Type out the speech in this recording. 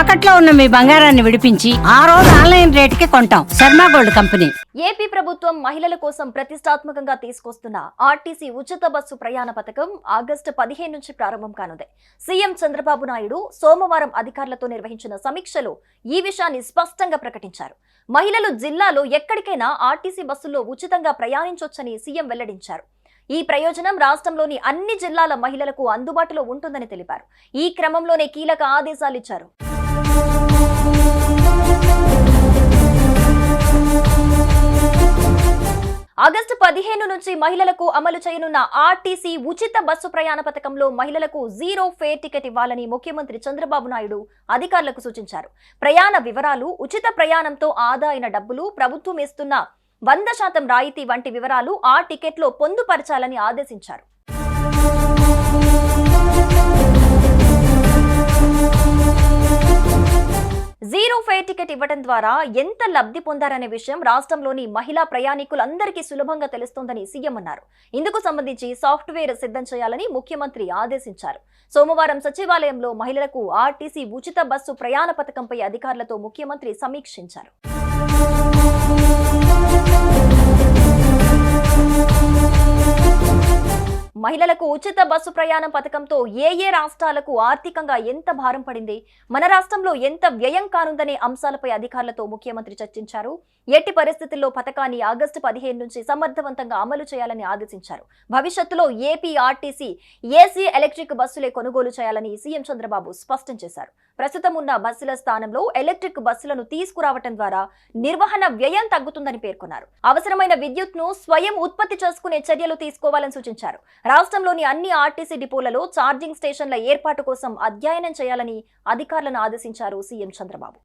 తాకట్లో ఉన్న మీ బంగారాన్ని విడిపించి ఆ రోజు ఆన్లైన్ రేటుకి కొంటాం. Sharma gold company. ఏపీ ప్రభుత్వం మహిళల కోసం ప్రతిష్టాత్మకంగా తీసుకొస్తున్న ఆర్టీసీ ఉచిత బస్సు ప్రయాణ పథకం ఆగస్టు 15 నుంచి ప్రారంభం కానుంది. సీఎం చంద్రబాబు నాయుడు సోమవారం అధికారులతో నిర్వహించిన సమీక్షలో ఈ విషయాన్ని స్పష్టంగా ప్రకటించారు. మహిళలు జిల్లాలో ఎక్కడికైనా ఆర్టీసీ బస్సుల్లో ఉచితంగా ప్రయాణించొచ్చని సీఎం వెల్లడించారు. ఈ ప్రయోజనం రాష్ట్రంలోని అన్ని జిల్లాల మహిళలకు అందుబాటులో ఉంటుందని తెలిపారు. ఈ క్రమంలోనే కీలక ఆదేశాలిచ్చారు. ఆగస్టు 15 నుంచి మహిళలకు అమలు చేయనున్న ఆర్టీసీ ఉచిత బస్సు ప్రయాణ పథకంలో మహిళలకు జీరో ఫేర్ టికెట్ ఇవ్వాలని ముఖ్యమంత్రి చంద్రబాబు నాయుడు అధికారులకు సూచించారు. ప్రయాణ వివరాలు, ఉచిత ప్రయాణంతో ఆదా అయిన డబ్బులు, ప్రభుత్వం ఇస్తున్న 100% రాయితీ వంటి వివరాలు ఆ టికెట్లో పొందుపరచాలని ఆదేశించారు. జీరో ఫేర్ టికెట్ ఇవ్వడం ద్వారా ఎంత లబ్ధి పొందారనే విషయం రాష్ట్రంలోని మహిళా ప్రయాణికులందరికీ సులభంగా తెలుస్తోందని సీఎం అన్నారు. ఇందుకు సంబంధించి సాఫ్ట్వేర్ సిద్ధం చేయాలని ముఖ్యమంత్రి ఆదేశించారు. సోమవారం సచివాలయంలో మహిళలకు ఆర్టీసీ ఉచిత బస్సు ప్రయాణ పథకంపై అధికారులతో ముఖ్యమంత్రి సమీక్షించారు. మహిళలకు ఉచిత బస్సు ప్రయాణం పథకంతో ఏ రాష్ట్రాలకు ఆర్థికంగా ఎంత భారం పడింది, మన రాష్ట్రంలో ఎంత వ్యయం కానుందనే అంశాలపై అధికారులతో ముఖ్యమంత్రి చర్చించారు. ఎట్టి పరిస్థితుల్లో పథకాన్ని ఆగస్టు 15 నుంచి సమర్థవంతంగా అమలు చేయాలని ఆదేశించారు. భవిష్యత్తులో ఏపీ ఆర్టీసీ ఏసీ ఎలక్ట్రిక్ బస్సులే కొనుగోలు చేయాలని సీఎం చంద్రబాబు స్పష్టం చేశారు. ప్రస్తుతం ఉన్న బస్సుల స్థానంలో ఎలక్ట్రిక్ బస్సులను తీసుకురావడం ద్వారా నిర్వహణ వ్యయం తగ్గుతుందని పేర్కొన్నారు. అవసరమైన విద్యుత్ను స్వయం ఉత్పత్తి చేసుకునే చర్యలు తీసుకోవాలని సూచించారు. రాష్ట్రంలోని అన్ని ఆర్టీసీ డిపోలలో ఛార్జింగ్ స్టేషన్ల ఏర్పాటు కోసం అధ్యయనం చేయాలని అధికారులను ఆదేశించారు సీఎం చంద్రబాబు.